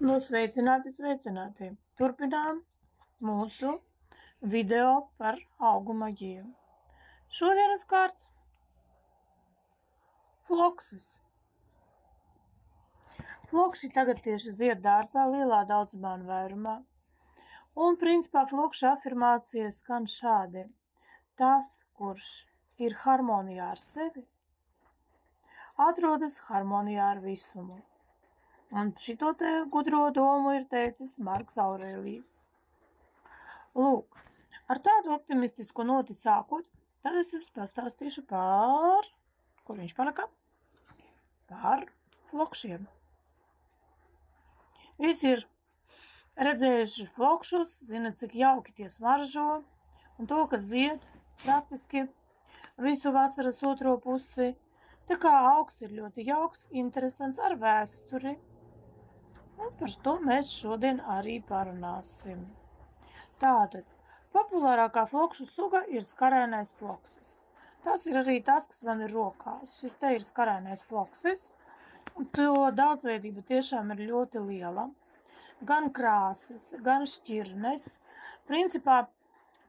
Nu, sveicināti. Turpinām mūsu video par augu maģiju. Šodienas kārts floksis. Flokši tagad tieši zied dārzā lielā daudzumā un vairumā. Un principā flokša afirmācijas skan šādi. Tas, kurš ir harmonijā ar sevi, atrodas harmonijā ar visumu. Un šito te gudro domu ir teicis Marks Aurēlijs. Lūk, ar tādu optimistisku noti sākot, tad es jums pastāstīšu par, kur viņš palika, par flokšiem. Visi ir redzējuši flokšus, zina, cik jauki tie smaržo, un to, kas zied praktiski visu vasaras otro pusi. Tā kā augs ir ļoti jauks, interesants ar vēsturi. Un par to mēs šodien arī parunāsim. Tātad, populārākā flokšu suga ir skarainais floksis. Tas ir arī tas, kas man ir rokās. Šis te ir skarainais floksis. To daudzveidība tiešām ir ļoti liela. Gan krāsas, gan šķirnes. Principā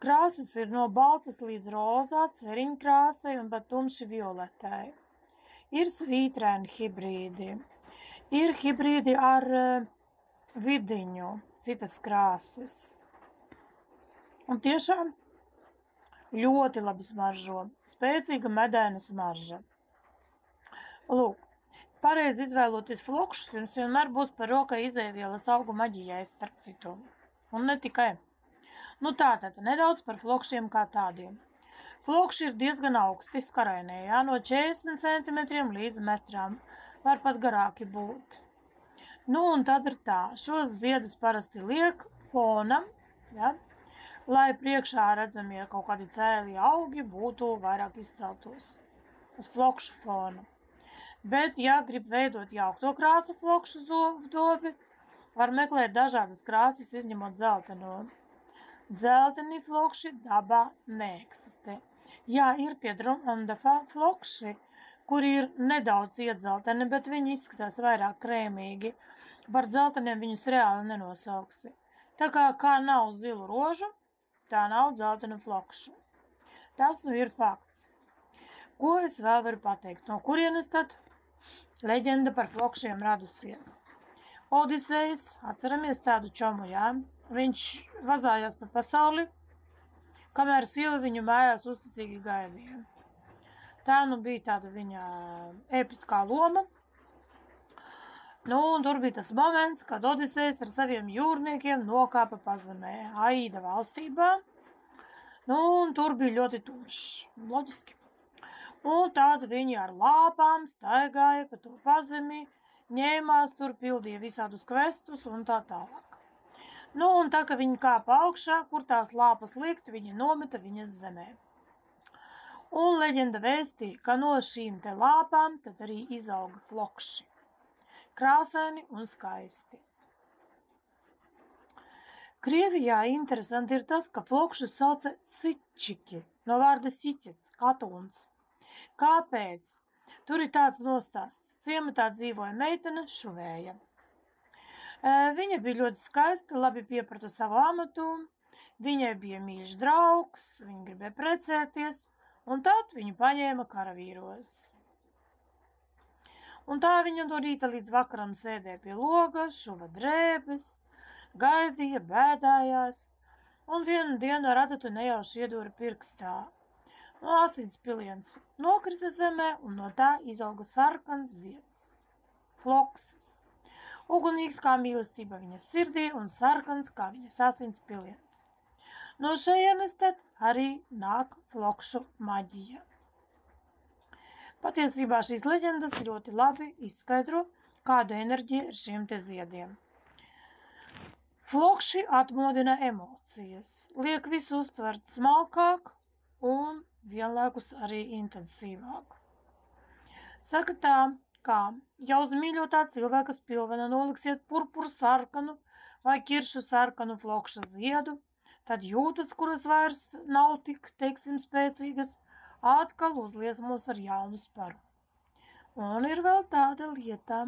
krāsas ir no baltas līdz rozā, ceriņkrāsai un pat tumši violetai. Ir svītrēni hibrīdi. Ir hibrīdi ar vidiņu, citas krāsas. Un tiešām ļoti labi smaržo. Spēcīga medaina smarža. Lūk, pareizi izvēloties flokšus, jums vienmēr būs par rokai izēvielas augu maģijai starp citu. Un ne tikai. Nu tātad, nedaudz par flokšiem kā tādiem. Flokši ir diezgan augsti skarainie, no 40 cm līdz metrām. Var pat garāki būt. Nu un tad ir tā, šos ziedus parasti liek fonam, ja, lai priekšā redzamie kaut kādi cēli augi būtu vairāk izceltos uz flokšu fona. Bet, ja grib veidot jaukto krāsu flokšu dobi, var meklēt dažādas krāsas, izņemot dzelteno. Dzelteni flokši dabā neeksistē. Jā, ir tie Drummondafā flokši, kuri ir nedaudz iedzelteni, bet viņi izskatās vairāk krēmīgi. Par dzelteniem viņus reāli nenosauksi. Tā kā nav zilu rožu, tā nav dzeltenu flokšu. Tas nu ir fakts. Ko es vēl varu pateikt? No kurienes tad leģenda par flokšiem radusies? Odisejs, atceramies tādu čomu, jā? Viņš vazājās pa pasauli, kamēr sieva viņu mājās uzticīgi gaidīja. Tā nu bija tāda viņa episkā loma. Nu, un tur bija tas moments, kad Odisejs ar saviem jūrniekiem nokāpa pazemē Aida valstībā. Nu, un tur bija ļoti tumšs, loģiski. Un tad viņi ar lāpām staigāja pa to pazemi, ņēmās tur, pildīja visādus kvestus un tā tālāk. Nu, un tā, ka viņi kāpa augšā, kur tās lāpas likt, viņi nometa viņas zemē. Un leģenda vēstīja, ka no šīm te lāpām tad arī izauga flokši. Krāsaini un skaisti. Krievijā interesanti ir tas, ka flokšus sauca sičiki, no vārda siķets, katuns. Kāpēc? Tur ir tāds nostāsts. Ciematā dzīvoja meitene Šuvēja. Viņa bija ļoti skaista, labi pieprata savu amatu, viņai bija mīļš draugs, viņa gribēja precēties, un tad viņu paņēma karavīros. Un tā viņa no rīta līdz vakaram sēdēja pie loga, šuva drēbes, gaidīja, bēdājās, un vienu dienu ar adatu nejauši iedūra pirkstā. No asins piliens nokrita zemē, un no tā izauga sarkans zieds, floksis. Ugunīgs kā mīlestība viņas sirdī un sarkans kā viņas asins piliens. No šejienes tad arī nāk flokšu maģija. Patiesībā šīs leģendas ļoti labi izskaidro, kāda enerģija ir šiem te ziediem. Flokši atmodina emocijas, liek visu uztvert smalkāk un vienlaikus arī intensīvāk. Saka tā, kā, ja uz mīļotā cilvēka spilvena noliksiet purpuru sarkanu vai kiršu sarkanu flokša ziedu, tad jūtas, kuras vairs nav tik, teiksim, spēcīgas, atkal uzliesmos ar jaunu sparu. Un ir vēl tāda lieta.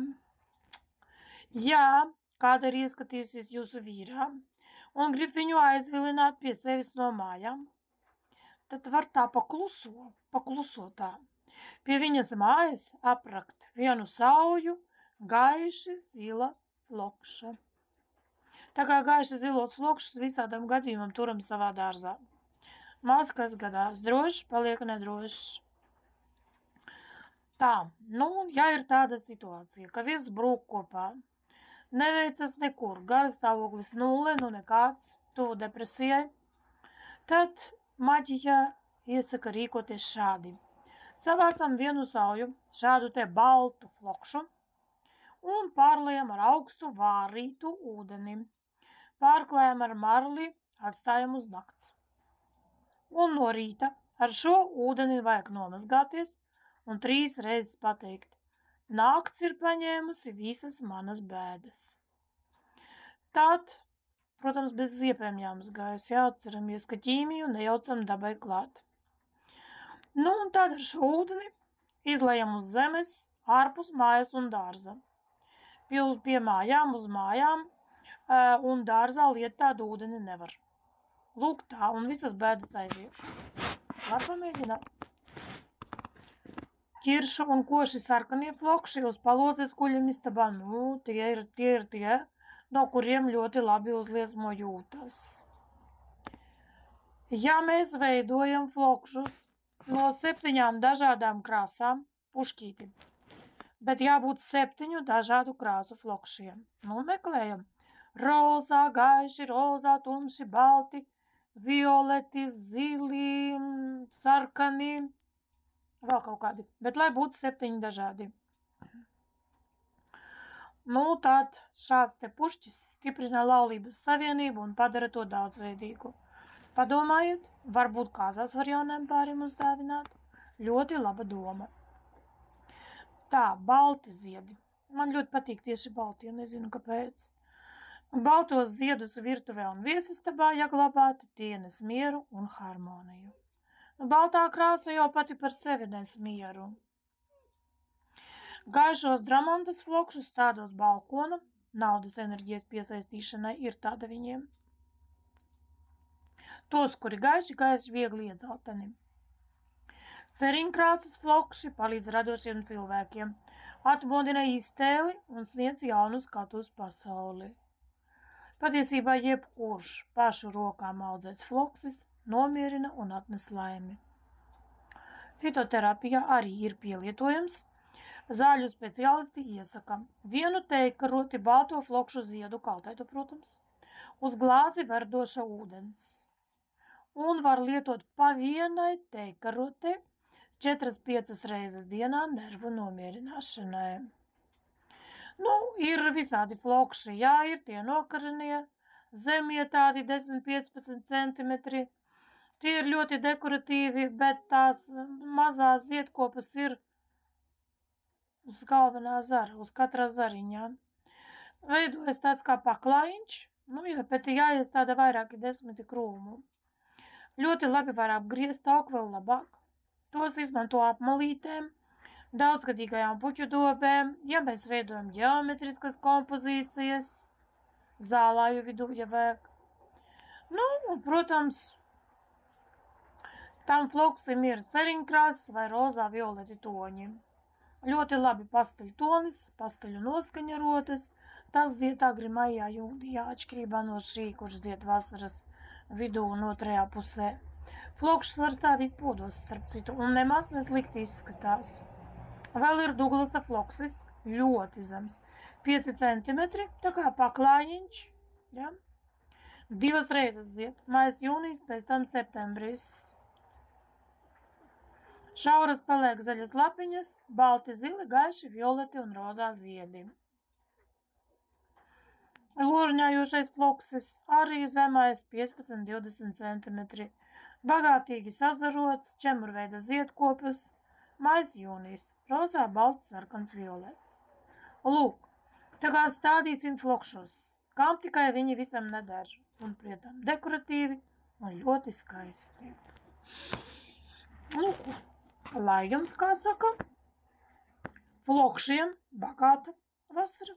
Jā, kāda ir ieskatījusies jūsu vīrā, un grib viņu aizvilināt pie sevis no mājām, tad var tā pakluso tā. Pie viņas mājas aprakt vienu sauju gaiši zila flokša. Tā kā gaiši zilos flokšus visādam gadījumam turam savā dārzā. Maz kas gadās, drošs paliek nedrošs. Tā, ja ir tāda situācija, ka viss brūk kopā, neveicas nekur, garastāvoklis 0, nekāds, tuvu depresijai, tad maģija iesaka rīkoties šādi. Savācam vienu sauju, šādu te baltu flokšu, un pārlējam ar augstu vārītu ūdeni. Pārklājam ar marli, atstājam uz nakts. Un no rīta ar šo ūdeni vajag nomazgāties un 3 reizes pateikt: nakts ir paņēmusi visas manas bēdas. Tad, protams, bez ziepēm jāmazgājas, jāatceramies, ka ķīmiju nejaucam dabai klāt. Un tad ar šo ūdeni izlejam uz zemes, ārpus mājas un dārza. Pie mājām, uz mājām un dārzā liet tādu ūdeni nevar. Lūk tā, un visas bēdas aiziet. Var pamēģināt. Ķiršu un koši sarkanie flokši uz palodzes guļamistabā, tie ir, no kuriem ļoti labi uzliesmo jūtas. Ja mēs veidojam flokšus no 7 dažādām krāsām, pušķīti, bet jābūt 7 dažādu krāsu flokšiem. Meklējam rozā, gaiši, rozā, tumši, balti, violeti, zili, sarkani, vēl kaut kādi, bet lai būtu 7 dažādi. Tad šāds te pušķis stiprina laulības savienību un padara to daudzveidīgu. Padomājiet, varbūt kāzās var jauniem pāriem uzdāvināt. Ļoti laba doma. Tā, balti ziedi. Man ļoti patīk tieši balti, nezinu kāpēc. Baltos ziedus virtuvē un viesistabā, ja glabāti, tie nes mieru un harmoniju. Baltā krāsa jau pati par sevi nes mieru. Gaišos dramantas flokšus stādos balkona, naudas enerģijas piesaistīšanai ir tāda viņiem. Tos, kuri gaiši viegli iedzelteni. Ceriņkrāsas flokši palīdz radošiem cilvēkiem, atmodina iztēli un sniedz jaunu skatu uz pasauli. Patiesībā jebkurš pašu rokām audzēts floksis nomierina un atnes laimi. Fitoterapijā arī ir pielietojams. Zāļu speciālisti iesaka vienu teikaroti balto flokšu ziedu, kaltaitu, protams, uz glāzi verdoša ūdens. Un var lietot pa vienai teikarotei 4-5 reizes dienā nervu nomierināšanai. Ir visādi flokši, ir tie nokarenie, zemie tādi 10-15 centimetri. Tie ir ļoti dekoratīvi, bet tās mazās ziedkopas ir uz galvenā zara, uz katrā zariņā. Veidojas tāds kā paklājiņš, bet jāiestāda vairāki 10 krūmu. Ļoti labi var apgriezt, aug vēl labāk. Tos izmanto apmalītēm, daudzgadīgajām puķu dobēm, ja mēs veidojam ģeometriskas kompozīcijas, zālāju vidū, ja vajag. Un, protams, tam floksim ir ceriņkrāsas vai rozā violeti toņi. Ļoti labi pasteļu tonis, pasteļu noskaņarotas, tas zied agri maijā, jūnijā, atšķirībā no šī, kurš zied vasaras vidū un otrajā pusē. Flokšus var stādīt podos, starp citu, un nemaz neslikti izskatās. Vēl ir Duglasa floksis, ļoti zems, 5 centimetri, tā kā paklājiņš, 2 reizes zied, mājas jūnijas, pēc tam septembris. Šauras paliek zaļas lapiņas, balti, zili, gaiši, violeti un rozā ziedi. Ložņājošais floksis, arī zemais 15-20 centimetri, bagātīgi sazarots, čemurveida ziedkopas, mais jūnijas, rozā, balts, sarkans, violets. Lūk, tā kā stādīsim flokšus, kam tikai viņi visam nedara, un prietām dekoratīvi un ļoti skaisti. Lūk. Lai jums, kā saka, flokšiem bagāta vasara.